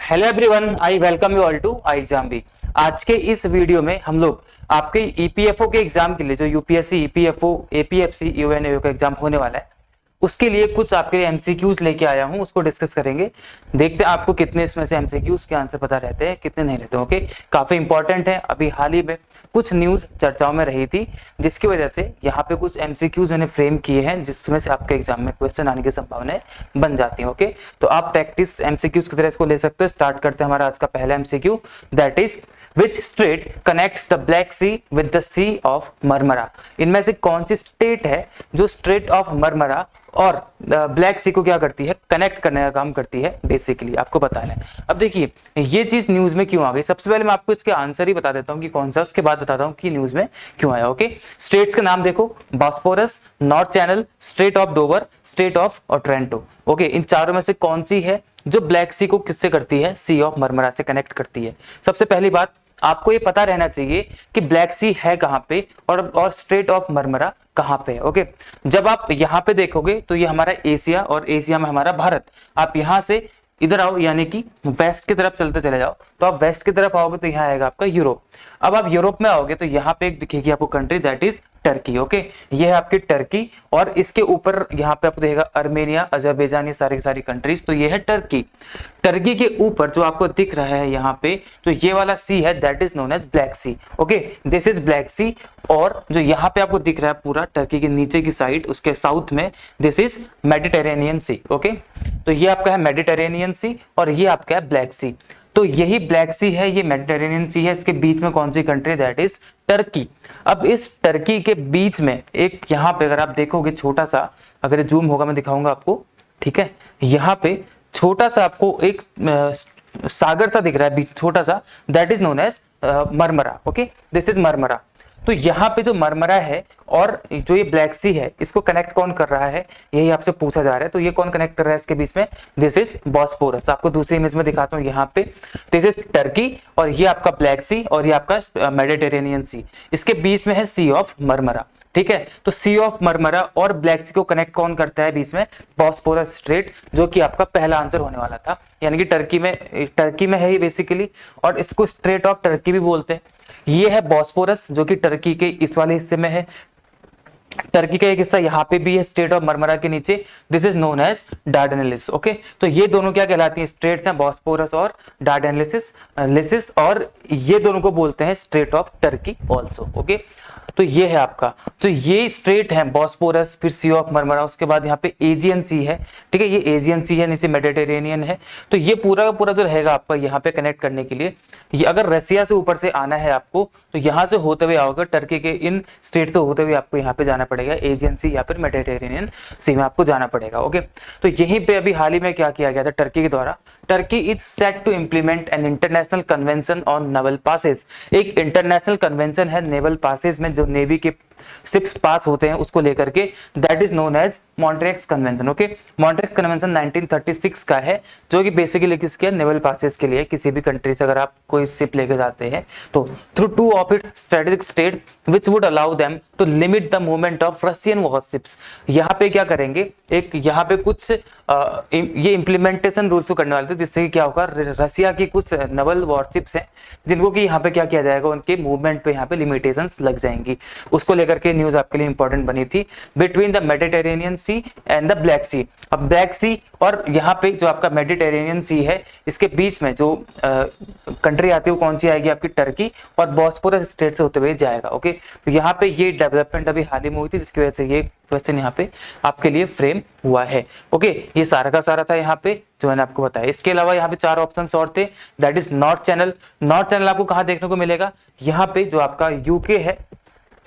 Hello everyone, I welcome you all to I exam B. आज के इस video में हम लोग आपके ईपीएफओ के एग्जाम के लिए जो यूपीएससी ईपीएफओ एपीएफसी यूएनएओ का एग्जाम होने वाला है उसके लिए कुछ आपके एमसीक्यूज लेके आया हूं, उसको डिस्कस करेंगे। देखते हैं आपको कितने इसमें से एमसीक्यूज के आंसर पता रहते हैं, कितने नहीं रहते। ओके, काफी इंपॉर्टेंट है। अभी हाल ही में कुछ न्यूज चर्चाओं में रही थी जिसकी वजह से यहाँ पे कुछ एमसीक्यूज मैंने फ्रेम किए हैं जिसमें से आपके एग्जाम में क्वेश्चन आने की संभावनाएं बन जाती है। ओके, तो आप प्रैक्टिस एमसीक्यूज की तरह इसको ले सकते हो। स्टार्ट करते हैं हमारा आज का पहला MCQ, that is Which state connects the Black Sea with the Sea of Marmara? इनमें से कौन सी स्टेट है जो स्ट्रेट ऑफ मरमरा और ब्लैक सी को क्या करती है, कनेक्ट करने का काम करती है, बेसिकली आपको बताना है। अब देखिए ये चीज न्यूज में क्यों आ गई, सबसे पहले मैं आपको इसके आंसर ही बता देता हूँ कि कौन सा, उसके बाद बताता हूँ कि न्यूज में क्यों आया। ओके, स्टेट्स का नाम देखो, Bosphorus, north channel, strait of Dover, strait of Otranto. Okay, इन चारों में से कौन सी है जो ब्लैक सी को किससे करती है, सी ऑफ मरमरा से कनेक्ट करती है। सबसे पहली बात आपको ये पता रहना चाहिए कि ब्लैक सी है कहां पे और स्ट्रेट ऑफ मरमरा कहां पे है। ओके, जब आप यहां पे देखोगे तो ये हमारा एशिया और एशिया में हमारा भारत। आप यहां से इधर आओ, यानी कि वेस्ट की तरफ चलते चले जाओ, तो आप वेस्ट की तरफ आओगे तो यहाँ आएगा आपका यूरोप। अब आप यूरोप में आओगे तो यहाँ पे एक दिखेगी आपको country, that is Turkey. Okay, ये है आपकी टर्की और इसके ऊपर यहाँ पे आपको देखेगा अर्मेनिया, अजरबैजान, ये सारी कंट्रीज, तो ये है टर्की। टर्की के ऊपर जो आपको दिख रहा है यहाँ पे, तो ये वाला सी है, that is known as Black Sea. Okay, this is Black Sea. और जो यहाँ पे आपको दिख रहा है पूरा टर्की के नीचे की साइड, उसके साउथ में, this is Mediterranean sea. Okay, तो ये आपका है मेडिटेरेनियन सी और ये आपका है ब्लैक सी। तो यही ब्लैक सी है, ये मेडिटेरेनियन सी है, इसके बीच में कौन सी कंट्री, दैट इज टर्की। अब इस टर्की के बीच में एक यहाँ पे अगर आप देखोगे छोटा सा, अगर जूम होगा मैं दिखाऊंगा आपको, ठीक है, यहाँ पे छोटा सा आपको एक सागर सा दिख रहा है छोटा सा, that is known as Marmara. Okay, this is Marmara. तो यहाँ पे जो मरमरा है और जो ये ब्लैक सी है, इसको कनेक्ट कौन कर रहा है, यही आपसे पूछा जा रहा है। तो ये कौन कनेक्ट कर रहा है इसके बीच में, दिस इज बॉस्फोरस। आपको दूसरी इमेज में दिखाता हूँ, यहाँ पे दिस इज टर्की और ये आपका ब्लैक सी और ये आपका मेडिटेरेनियन सी, इसके बीच में है सी ऑफ मरमरा। ठीक है, तो सी ऑफ मरमरा और ब्लैक सी को कनेक्ट कौन करता है बीच में, बॉस्फोरस स्ट्रेट, जो कि आपका पहला आंसर होने वाला था। यानी कि टर्की में है ये बेसिकली, और इसको स्ट्रेट ऑफ टर्की भी बोलते हैं। ये है बॉस्फोरस जो कि टर्की के इस वाले हिस्से में है। टर्की का एक हिस्सा यहाँ पे भी है स्ट्रेट ऑफ मरमरा के नीचे, this is known as Dardanelles. Okay, तो ये दोनों क्या कहलाती हैं, स्ट्रेट्स हैं, बॉस्फोरस और डार्डेनेलिस, और ये दोनों को बोलते हैं straight of Turkey also. Okay, तो ये है आपका, तो ये स्ट्रेट है बॉस्फोरस, फिर सी ऑफ मरमरा, उसके बाद यहाँ पे एजियन सी है। ठीक है, ये एजियन सी है, नीचे मेडिटेरेनियन है। तो ये पूरा का पूरा जो रहेगा आपका यहाँ पे कनेक्ट करने के लिए, ये अगर रसिया से ऊपर से आना है आपको तो यहाँ से होते हुए आओगे, टर्की के इन स्टेट से होते हुए आपको यहाँ पे जाना पड़ेगा, एजियन सी या फिर मेडिटेरेनियन सी में आपको जाना पड़ेगा। ओके, तो यहीं पे अभी हाल ही में क्या किया गया था टर्की के द्वारा, Turkey is set to implement an international convention on naval passages. एक इंटरनेशनल कन्वेंशन है नेवल पासेज में, जो नेवी के शिप्स पास होते हैं उसको लेकर के, that is known as Montreux convention. Okay, Montreux convention 1936 का है, जो कि बेसिकली किसके, नेवल पासेस के लिए। किसी भी कंट्री से अगर आप कोई शिप लेके जाते हैं तो through two of its strategic straits which would allow them to limit the movement of Russian warships. यहाँ पे क्या करेंगे, एक यहाँ पे कुछ ये इंप्लीमेंटेशन रूल्स को करने वाले थे, जिससे कि क्या होगा, रसिया की कुछ नेवल वॉरशिप्स हैं जिनको कि यहाँ पे क्या किया जाएगा, उनके मूवमेंट पे यहाँ पे लिमिटेशंस लग जाएंगी। उसको लेकर के न्यूज आपके लिए इंपॉर्टेंट बनी थी, between the Mediterranean Sea and the Black Sea. अब ब्लैक सी और यहाँ पे जो आपका मेडिटेरेनियन सी है, इसके बीच में जो कंट्री आती है वो कौन सी आएगी, आपकी टर्की, और बॉस्फोरस स्टेट से होते हुए जाएगा। ओके, तो यहाँ पे ये डेवलपमेंट अभी हाल ही में हुई थी, जिसकी वजह से ये क्वेश्चन यहाँ पे आपके लिए फ्रेम हुआ है। ओके, ये सारा का सारा था यहाँ पे जो मैंने आपको बताया। इसके अलावा यहाँ पे 4 ऑप्शंस और थे, that is north channel. North channel आपको कहाँ देखने को मिलेगा, यहाँ पे जो आपका यूके है,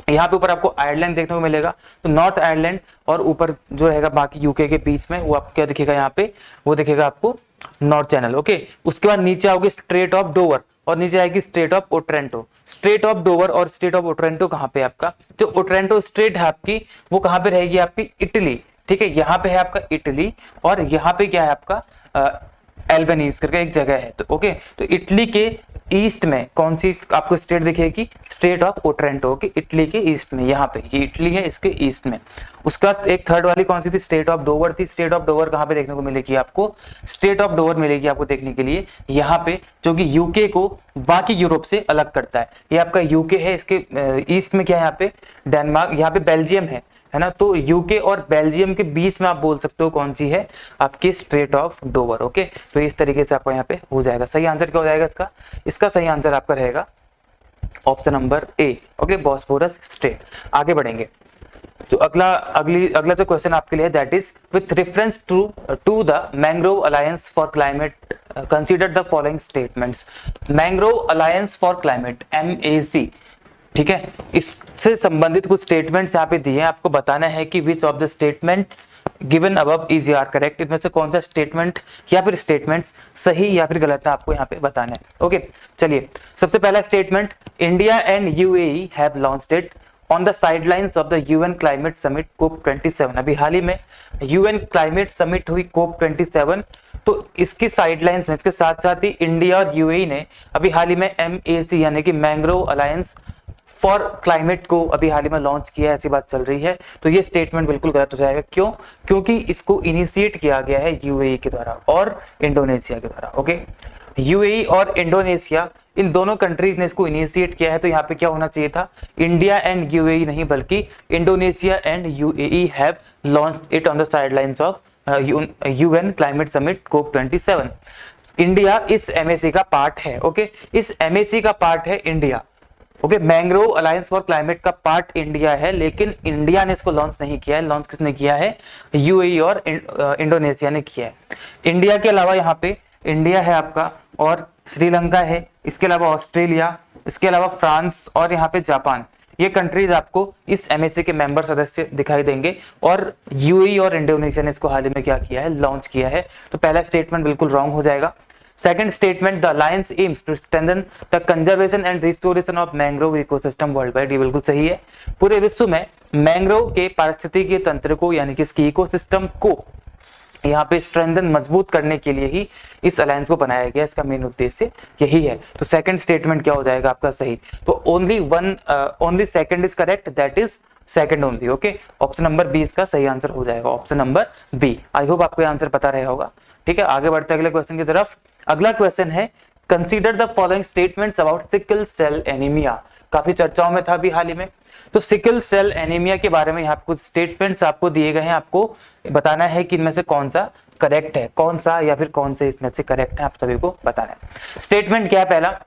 यहाँ पे ऊपर आपको आयरलैंड देखने को मिलेगा, तो नॉर्थ आयरलैंड और ऊपर जो रहेगा बाकी यूके के बीच में, वो आपको क्या दिखेगा यहाँ पे, वो दिखेगा आपको नॉर्थ चैनल। ओके, उसके बाद नीचे आओगे स्ट्रेट ऑफ डोवर और नीचे आएगी straight of Otranto. Straight of Dover और स्ट्रेट ऑफ ओट्रेंटो कहाँ पे आपका, जो ओट्रेंटो स्ट्रेट है आपकी, वो कहाँ पे रहेगी, आपकी इटली। ठीक है, यहाँ पे है आपका इटली और यहाँ पे क्या है आपका एल्बनीज करके एक जगह है। तो ओके, तो इटली के ईस्ट में कौन सी आपको स्टेट दिखेगी, स्टेट ऑफ ओट्रेंटो के इटली के ईस्ट में, यहाँ पे ये इटली है इसके ईस्ट में। उसका एक थर्ड वाली कौन सी थी, स्टेट ऑफ डोवर थी। स्टेट ऑफ डोवर कहाँ पे देखने को मिलेगी आपको, स्टेट ऑफ डोवर मिलेगी आपको देखने के लिए यहाँ पे, जो कि यूके को बाकी यूरोप से अलग करता है। ये आपका यूके है, इसके ईस्ट में क्या है यहाँ पे डेनमार्क, यहाँ पे बेल्जियम है ना। तो यूके और बेल्जियम के बीच में आप बोल सकते हो कौन सी है आपकी स्ट्रेट ऑफ डोवर। ओके, तो इस तरीके से आपको यहाँ पे हो जाएगा। सही आंसर क्या हो जाएगा इसका, इसका सही आंसर आपका रहेगा option number A. Okay, Bosphorus strait. आगे बढ़ेंगे, जो अगला जो क्वेश्चन आपके लिए है that is with reference to the mangrove alliance for climate consider the following statements. Mangrove alliance for climate MAC, ठीक है, इससे संबंधित कुछ स्टेटमेंट्स यहाँ पे दिए हैं। आपको बताना है कि which of the statements given above is are correct. इनमें से कौन सा स्टेटमेंट या फिर स्टेटमेंट्स सही या फिर गलत है आपको यहाँ पे बताना है। ओके, चलिए सबसे पहला statement, India and UAE have launched it on the sidelines of the UN climate summit COP27। अभी हाल ही में UN क्लाइमेट समिट हुई COP27, तो इसकी साइडलाइंस में, इसके साथ साथ ही इंडिया और UAE ने अभी हाल ही में MAC यानी कि मैंग्रोव अलायंस फॉर क्लाइमेट को अभी हाल ही में लॉन्च किया है, ऐसी बात चल रही है। तो ये स्टेटमेंट बिल्कुल गलत हो जाएगा। क्यों? क्योंकि इसको इनिशिएट किया गया है UAE के द्वारा और इंडोनेशिया के द्वारा। ओके, UAE और इंडोनेशिया, इन दोनों कंट्रीज ने इसको इनिशिएट किया है। तो यहाँ पे क्या होना चाहिए था, इंडिया एंड UAE नहीं बल्कि Indonesia and UAE have launched it on the sidelines of UN climate summit COP27। India इस MAC का पार्ट है। ओके, इस MAC का पार्ट है India. Okay, mangrove alliance for climate का पार्ट इंडिया है, लेकिन इंडिया ने इसको लॉन्च नहीं किया है। लॉन्च किसने किया है, UAE और इंडोनेशिया ने किया है। इंडिया के अलावा यहाँ पे इंडिया है आपका और श्रीलंका है, इसके अलावा ऑस्ट्रेलिया, इसके अलावा फ्रांस और यहाँ पे जापान, ये कंट्रीज आपको इस MAC के मेंबर सदस्य दिखाई देंगे। और UAE और इंडोनेशिया ने इसको हाल ही में क्या किया है, लॉन्च किया है। तो पहला स्टेटमेंट बिल्कुल रॉन्ग हो जाएगा। Second statement, the alliance aims to strengthen the conservation and restoration of mangrove ecosystem worldwide। ये बिल्कुल सही है। पूरे विश्व में मैंग्रोव के पारिस्थितिकी तंत्र को यानी कि इसकी इकोसिस्टम को यहाँ पे स्ट्रेंथन मजबूत करने के लिए ही इस अलायंस को बनाया गया। इसका मेन उद्देश्य यही है। तो सेकंड स्टेटमेंट क्या हो जाएगा आपका सही। तो only second is correct, that is second only. Okay, option number B इसका सही आंसर हो जाएगा, option number B. I hope आपको आंसर पता रहा होगा। ठीक है, आगे बढ़ते हैं अगले क्वेश्चन की तरफ। अगला क्वेश्चन है, consider the following statements about sickle cell anaemia. काफी चर्चाओं में था अभी हाल ही में। तो सिकल सेल एनीमिया के बारे में यहाँ पे कुछ स्टेटमेंट्स आपको दिए गए हैं। आपको बताना है कि इनमें से कौन सा करेक्ट है, कौन सा या फिर कौन से इसमें से करेक्ट है, आप सभी को बताना है। स्टेटमेंट क्या है पहला,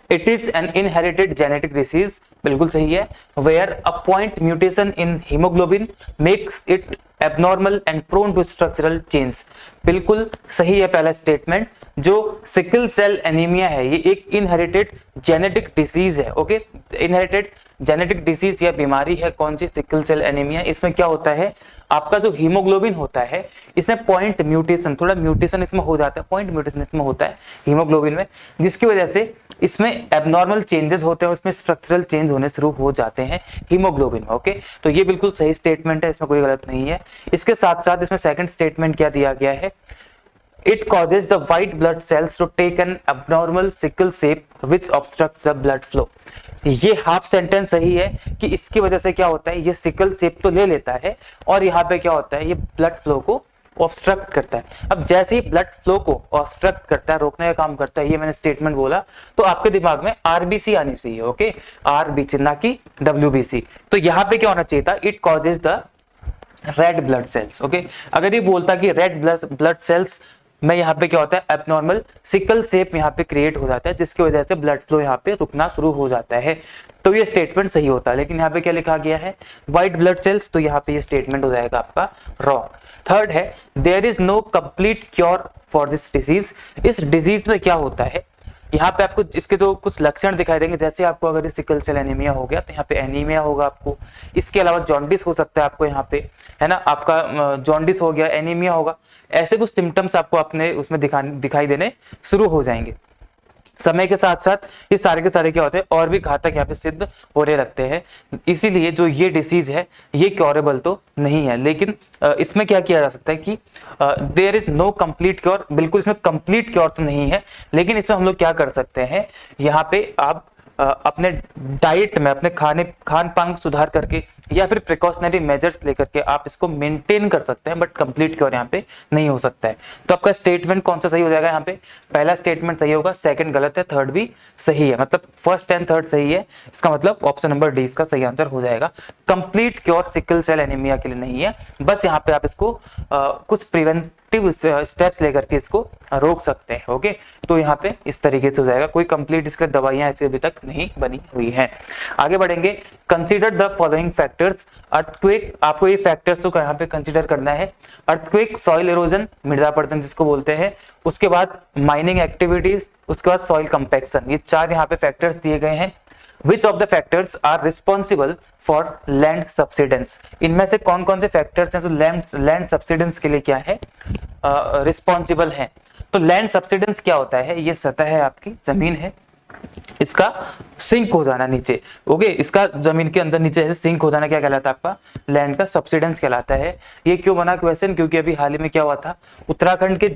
it is an inherited genetic disease, बिल्कुल सही है। Where a point mutation in haemoglobin makes it abnormal and prone to structural change, बिल्कुल सही है पहला स्टेटमेंट। जो सिकल सेल एनीमिया है ये एक इनहेरिटेड जेनेटिक डिसीज है। ओके, इनहेरिटेड जेनेटिक डिसीज या बीमारी है कौन सी, सिकल सेल एनीमिया। इसमें क्या होता है, आपका जो हीमोग्लोबिन होता है इसमें पॉइंट म्यूटेशन, थोड़ा म्यूटेशन इसमें हो जाता है, पॉइंट म्यूटेशन इसमें होता है हीमोग्लोबिन में, जिसकी वजह से इसमें एबनॉर्मल चेंजेस होते हैं, उसमें स्ट्रक्चरल चेंज होने शुरू हो जाते हैं हीमोग्लोबिन में। ओके, तो ये बिल्कुल सही स्टेटमेंट है, इसमें कोई गलत नहीं है। इसके साथ साथ इसमें सेकंड स्टेटमेंट क्या दिया गया है, it causes the white blood cells to take an abnormal sickle shape which obstructs the blood flow। ये हाफ सेंटेंस सही है कि इसकी वजह से क्या होता है, ये सिकल शेप तो ले लेता है और यहाँ पे क्या होता है, ये ब्लड फ्लो को ऑब्स्ट्रक्ट करता है। अब जैसे ही ब्लड फ्लो को ऑब्स्ट्रक्ट करता है, रोकने का काम करता है, ये मैंने स्टेटमेंट बोला, तो आपके दिमाग में RBC आनी चाहिए। ओके, RBC ना कि WBC। तो यहाँ पे क्या होना चाहिए था, it causes the red blood cells. Okay, अगर ये बोलता कि रेड ब्लड सेल्स में यहाँ पे क्या होता है, एबनॉर्मल सिकल शेप यहाँ पे क्रिएट हो जाता है, जिसकी वजह से ब्लड फ्लो यहाँ पे रुकना शुरू हो जाता है, तो ये स्टेटमेंट सही होता है। लेकिन यहाँ पे क्या लिखा गया है, व्हाइट ब्लड सेल्स, तो यहाँ पे ये स्टेटमेंट हो जाएगा आपका रॉन्ग। थर्ड है, there is no complete cure for this disease. इस डिजीज में क्या होता है, यहाँ पे आपको इसके जो कुछ लक्षण दिखाई देंगे, जैसे आपको अगर सिकल सेल एनीमिया हो गया तो यहाँ पे एनीमिया होगा आपको, इसके अलावा जॉन्डिस हो सकता है आपको यहाँ पे, है ना, आपका जॉन्डिस हो गया, एनीमिया होगा, ऐसे कुछ सिम्टम्स आपको अपने उसमें दिखाई देने शुरू हो जाएंगे। समय के साथ साथ ये सारे के सारे क्या होते हैं और भी घातक यहाँ पे सिद्ध होने लगते हैं। इसीलिए जो ये डिसीज है ये क्योरेबल तो नहीं है, लेकिन इसमें क्या किया जा सकता है कि there is no complete cure, बिल्कुल इसमें कंप्लीट क्योर तो नहीं है, लेकिन इसमें हम लोग क्या कर सकते हैं, यहाँ पे आप अपने डाइट में अपने खान पान सुधार करके या फिर प्रिकॉशनरी मेजर्स लेकर के आप इसको मेंटेन कर सकते हैं, बट कंप्लीट क्योर यहाँ पे नहीं हो सकता है। तो आपका स्टेटमेंट कौन सा सही हो जाएगा, यहाँ पे पहला स्टेटमेंट सही होगा, सेकंड गलत है, थर्ड भी सही है, मतलब फर्स्ट एंड थर्ड सही है। इसका मतलब ऑप्शन नंबर डी इसका सही आंसर हो जाएगा। Complete cure sickle cell anaemia के लिए नहीं है, बस यहाँ पे आप इसको कुछ प्रिवेंटिव स्टेप्स लेकर के इसको रोक सकते हैं। ओके, तो यहाँ पे इस तरीके से हो जाएगा, कोई कंप्लीट इसके दवाइयां ऐसे अभी तक नहीं बनी हुई हैं। आगे बढ़ेंगे, consider the following factors. Earthquake, आपको ये फैक्टर्स तो यहाँ पे कंसीडर करना है। अर्थक्वेक, सॉइल इरोजन, मृदा अपरदन जिसको बोलते हैं, उसके बाद माइनिंग एक्टिविटीज, उसके बाद सॉइल कंपैक्शन, ये चार यहाँ पे फैक्टर्स दिए गए हैं। Which of the factors are responsible for land subsidence? इनमें से कौन कौन से फैक्टर्स हैं जो लैंड सब्सिडेंस के लिए क्या है, रिस्पॉन्सिबल है। तो लैंड सब्सिडेंस क्या होता है, ये सतह है, आपकी जमीन है, इसका सिंक हो जाना नीचे। ओके, इसका जमीन के अंदर नीचे ऐसे सिंक हो जाना क्या कहलाता है, आपका लैंड का सब्सिडेंस कहलाता है। ये क्यों बना क्वेश्चन, क्योंकि अभी हाल ही में क्या हुआ था, उत्तराखंड के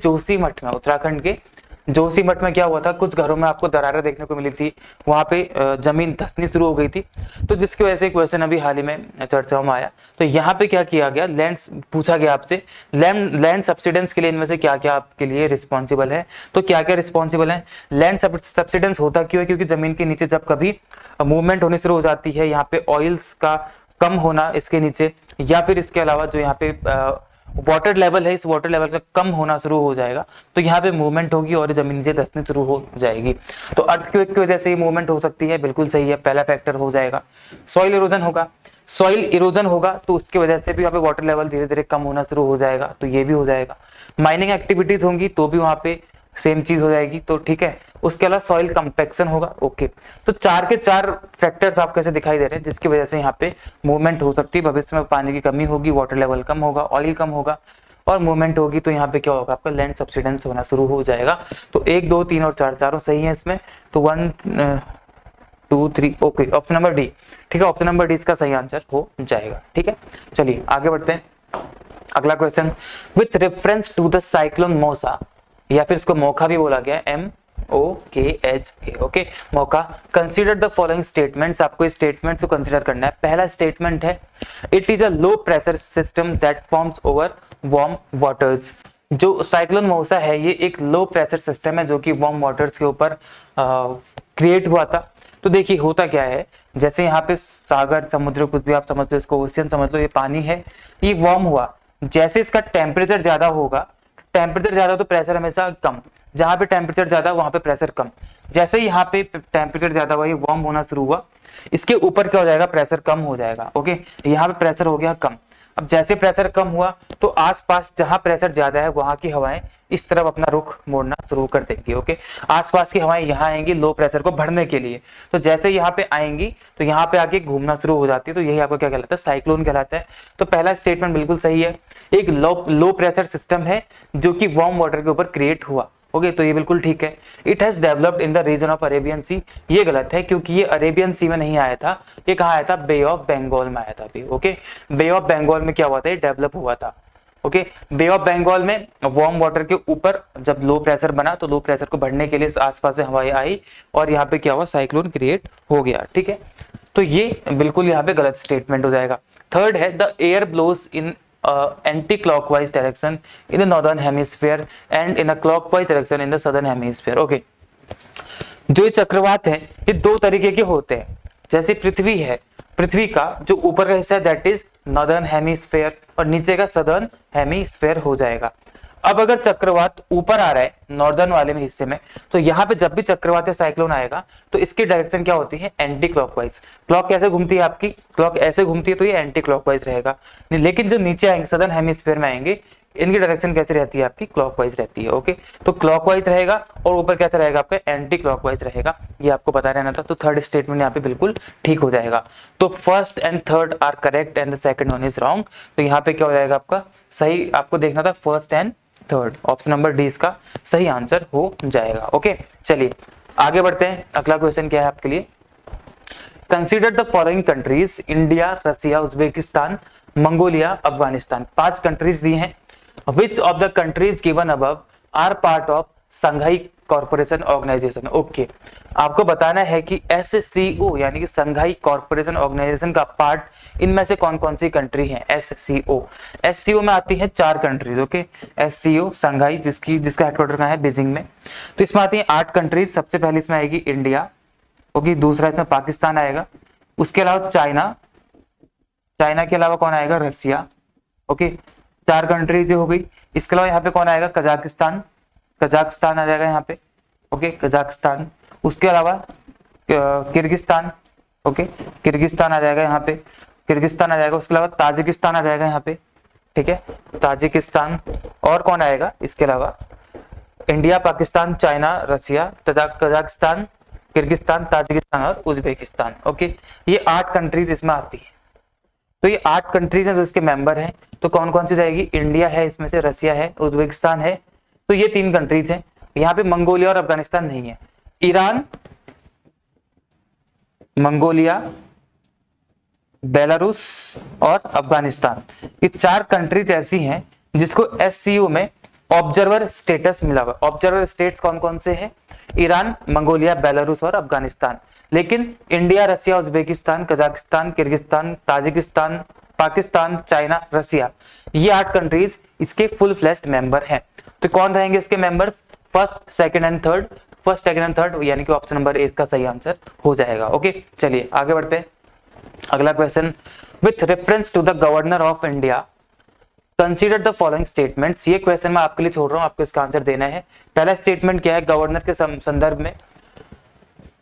जोशीमठ में क्या हुआ था, कुछ घरों में आपको दरारें देखने को मिली थी, वहां पे जमीन धंसनी शुरू हो गई थी, तो जिसकी वजह से क्वेश्चन अभी हाल ही में चर्चाओं में आया। तो यहाँ पे क्या किया गया, लैंड पूछा गया आपसे, लैंड सब्सिडेंस के लिए इनमें से क्या क्या आपके लिए रिस्पॉन्सिबल है। तो क्या क्या रिस्पॉन्सिबल है, लैंड सब्सिडेंस होता क्यों है, क्योंकि जमीन के नीचे जब कभी मूवमेंट होनी शुरू हो जाती है, यहाँ पे ऑयल्स का कम होना इसके नीचे, या फिर इसके अलावा जो यहाँ पे वाटर लेवल है, इस वाटर लेवल का कम होना शुरू हो जाएगा, तो यहाँ पे मूवमेंट होगी और जमीन से धंसनी शुरू हो जाएगी। तो अर्थक्वेक की वजह से ये मूवमेंट हो सकती है, बिल्कुल सही है, पहला फैक्टर हो जाएगा। सॉइल इरोजन होगा तो उसकी वजह से भी यहाँ पे वाटर लेवल धीरे धीरे कम होना शुरू हो जाएगा, तो ये भी हो जाएगा। माइनिंग एक्टिविटीज होंगी तो भी वहां पे सेम चीज हो जाएगी, तो ठीक है। उसके अलावा सॉइल कंपैक्शन होगा। ओके, तो चार के चार फैक्टर्स आपको ऐसे दिखाई दे रहे हैं जिसकी वजह से यहाँ पे मूवमेंट हो सकती है, भविष्य में पानी की कमी होगी, वाटर लेवल कम होगा, ऑयल कम होगा और मूवमेंट होगी, तो यहाँ पे क्या होगा, आपका लैंड सब्सिडेंस होना शुरू हो जाएगा। तो 1 2 3 और 4 चारों सही है इसमें, तो 1 2 3 ओके, ऑप्शन नंबर डी, ठीक है, ऑप्शन नंबर डी इसका सही आंसर हो जाएगा। ठीक है, चलिए आगे बढ़ते हैं। अगला question, with reference to the cyclone Mocha, या फिर इसको मौका भी बोला गया, MOKHA, okay, Mocha. Consider the following statements, आपको स्टेटमेंट्स को कंसीडर करना है। पहला स्टेटमेंट है, it is a low pressure system that forms over warm waters. जो साइक्लोन मौसा है ये एक लो प्रेशर सिस्टम है जो कि वार्म वाटर्स के ऊपर क्रिएट हुआ था। तो देखिए होता क्या है, जैसे यहाँ पे सागर, समुद्र, कुछ भी आप समझ लो, इसको ओशियन समझ लो, ये पानी है, ये वार्म हुआ, जैसे इसका टेम्परेचर ज्यादा होगा, टेम्परेचर ज्यादा तो प्रेशर हमेशा कम, जहां पे टेम्परेचर ज्यादा वहां पे प्रेशर कम। जैसे यहाँ पे टेम्परेचर ज्यादा हुआ, ये वार्म होना शुरू हुआ, इसके ऊपर क्या हो जाएगा, प्रेशर कम हो जाएगा। ओके, यहाँ पे प्रेशर हो गया कम। अब जैसे प्रेशर कम हुआ तो आसपास जहां प्रेशर ज्यादा है वहां की हवाएं इस तरफ अपना रुख मोड़ना शुरू कर देंगी। ओके, आसपास की हवाएं यहाँ आएंगी लो प्रेशर को भरने के लिए, तो जैसे यहाँ पे आएंगी तो यहाँ पे आके घूमना शुरू हो जाती है, तो यही आपको क्या कहलाता है, साइक्लोन कहलाता है। तो पहला स्टेटमेंट बिल्कुल सही है, एक लो प्रेशर सिस्टम है जो कि वार्म वाटर के ऊपर क्रिएट हुआ। ओके, तो ये बिल्कुल ठीक है। It has developed in the region of Arabian Sea, ये गलत है क्योंकि ये अरेबियन सी में नहीं आया था, ये कहाँ आया था, बे ऑफ बंगाल में आया था अभी। ओके, बे ऑफ बंगाल में क्या हुआ था, ये डेवलप हुआ था। ओके, बे ऑफ बंगाल में वार्म वाटर के ऊपर जब लो प्रेशर बना तो लो प्रेशर को बढ़ने के लिए आसपास से हवाएं आई और यहाँ पे क्या हुआ, साइक्लोन क्रिएट हो गया। ठीक है, तो ये बिल्कुल यहाँ पे गलत स्टेटमेंट हो जाएगा। थर्ड है, the air blows in anti-clockwise direction in the northern hemisphere and in a clockwise direction in the southern hemisphere. Okay, जो ये चक्रवात है ये दो तरीके के होते हैं। जैसे पृथ्वी है, पृथ्वी का जो ऊपर का हिस्सा है दैट इज नॉर्दर्न हेमिस्फेयर और नीचे का सदर्न हेमिस्फेयर हो जाएगा। अब अगर चक्रवात ऊपर आ रहा है नॉर्दर्न वाले में हिस्से में, तो यहाँ पे जब भी चक्रवात या साइक्लोन आएगा तो इसकी डायरेक्शन क्या होती है, एंटी क्लॉकवाइज। क्लॉक कैसे घूमती है आपकी, क्लॉक ऐसे घूमती है तो ये एंटी क्लॉकवाइज रहेगा। लेकिन जो नीचे आएंगे सदर्न हेमिस्फीयर में आएंगे, इनकी डायरेक्शन कैसे रहती है आपकी, क्लॉकवाइज रहती है। ओके, तो क्लॉकवाइज रहेगा और ऊपर कैसे रहेगा आपका, एंटी क्लॉकवाइज रहेगा, ये आपको पता रहना था। तो थर्ड स्टेटमेंट यहाँ पे बिल्कुल ठीक हो जाएगा। तो first and third are correct and the second one is wrong. तो यहाँ पे क्या हो जाएगा आपका, सही आपको देखना था first and third, option number D इसका सही आंसर हो जाएगा। ओके, चलिए आगे बढ़ते हैं, अगला क्वेश्चन क्या है आपके लिए। Consider the following countries, India, Russia, Uzbekistan, Mongolia, Afghanistan. 5 countries दी हैं। Which of the countries given above are part of Shanghai corporation organisation. Okay, आपको बताना है कि SCO यानी कि संघाई कॉर्पोरेशन ऑर्गेनाइजेशन का पार्ट इनमें से कौन कौन सी कंट्री है। SCO में आती है 4 कंट्रीज। ओके, SCO संघाई जिसका हेडक्वार्टर कहाँ है, बीजिंग में। तो इसमें आती है 8 कंट्रीज। सबसे पहले इसमें आएगी इंडिया, ओके, दूसरा इसमें पाकिस्तान आएगा, उसके अलावा चाइना के अलावा कौन आएगा, रसिया। ओके, 4 कंट्रीज हो गई। इसके अलावा यहाँ पे कौन आएगा, कजाकिस्तान आ जाएगा यहाँ पे। Okay, Kazakhstan. उसके अलावा किर्गिस्तान, ओके, किर्गिस्तान आ जाएगा यहाँ पे, किर्गिस्तान आ जाएगा। उसके अलावा ताजिकिस्तान आ जाएगा यहाँ पे, ठीक है, ताजिकिस्तान। और कौन आएगा इसके अलावा, इंडिया, पाकिस्तान, चाइना, रसिया, कजाकिस्तान, किर्गिस्तान, ताजिकिस्तान और उज्बेकिस्तान। ओके, ये 8 कंट्रीज इसमें आती है। तो ये 8 कंट्रीज हैं जो इसके मेंबर हैं। तो कौन कौन सी जाएगी, इंडिया है इसमें से, रसिया है, उज्बेकिस्तान है। तो ये 3 कंट्रीज हैं। यहाँ पे मंगोलिया और अफगानिस्तान नहीं है। ईरान, मंगोलिया, बेलारूस और अफगानिस्तान, ये 4 कंट्रीज ऐसी हैं जिसको SCO में ऑब्जर्वर स्टेटस मिला हुआ। ऑब्जर्वर स्टेट्स कौन कौन से हैं, ईरान, मंगोलिया, बेलारूस और अफगानिस्तान। लेकिन India, Russia, Uzbekistan, Kazakhstan, Kyrgyzstan, Tajikistan, Pakistan, China, Russia, ये 8 कंट्रीज इसके फुल फ्लेश्ड मेंबर हैं। तो कौन रहेंगे इसके members, first, second and third. First, second and third यानी कि ऑप्शन नंबर ए इसका सही आंसर हो जाएगा। ओके, चलिए आगे बढ़ते हैं। अगला question, with reference to the governor of India consider the following statements. ये क्वेश्चन मैं आपके लिए छोड़ रहा हूं, आपको इसका आंसर देना है। पहला स्टेटमेंट क्या है, गवर्नर के संदर्भ में,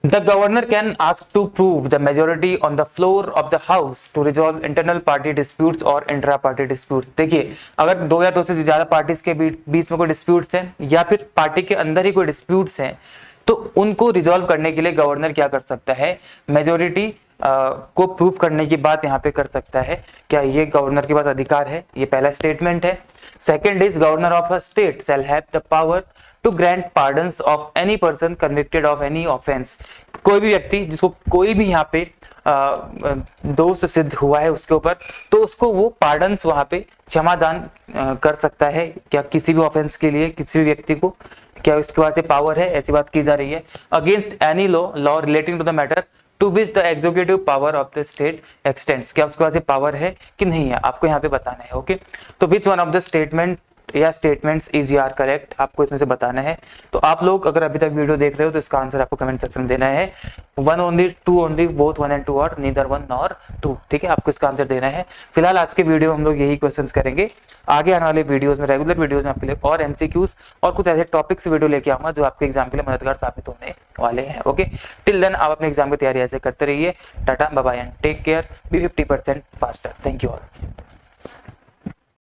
the governor can ask to prove the majority on the floor of the house to resolve internal party disputes और इंट्रा पार्टी डिस्प्यूट। देखिए, अगर 2 या 2 से ज्यादा पार्टीज के बीच में कोई डिस्प्यूट्स हैं या फिर पार्टी के अंदर ही कोई डिस्प्यूट्स हैं, तो उनको रिजॉल्व करने के लिए गवर्नर क्या कर सकता है, मेजोरिटी को प्रूफ करने की बात यहाँ पे कर सकता है। क्या ये गवर्नर के पास अधिकार है, ये पहला स्टेटमेंट है। Second is, governor of a state shall have the power to grant pardons of any person convicted of any offence. कोई भी व्यक्ति जिसको कोई भी यहाँ पे दोष सिद्ध हुआ है उसके ऊपर, तो उसको वो पार्डन्स वहां पे क्षमादान कर सकता है। क्या किसी भी ऑफेंस के लिए किसी भी व्यक्ति को, क्या इसके पास पावर है, ऐसी बात की जा रही है। Against any law relating to the matter to which the executive power of the state extends. क्या उसके पास पावर है कि नहीं है, आपको यहाँ पे बताना है। ओके, तो which one of the statement या स्टेटमेंट्स इज यार करेक्ट, आपको इसमें से बताना है। तो आप लोग अगर अभी तक वीडियो देख रहे हो तो इसका आंसर आपको कमेंट सेक्शन में देना है। 1 ओनली, 2 ओनली, बोथ 1 and 2 और नीदर 1 नॉर 2। ठीक है, आपको इसका आंसर देना है। फिलहाल आज के वीडियो में हम लोग यही क्वेश्चंस करेंगे। आगे आने वाले वीडियोस में, रेगुलर वीडियोस में आपके लिए और MCQs और कुछ ऐसे टॉपिक्स वीडियो लेके आऊंगा जो आपके एग्जाम के लिए मददगार साबित होने वाले हैं। ओके, टिल देन आप अपने एग्जाम की तैयारी ऐसे करते रहिए। Tata, bye bye and take care, be 50% faster. Thank you all.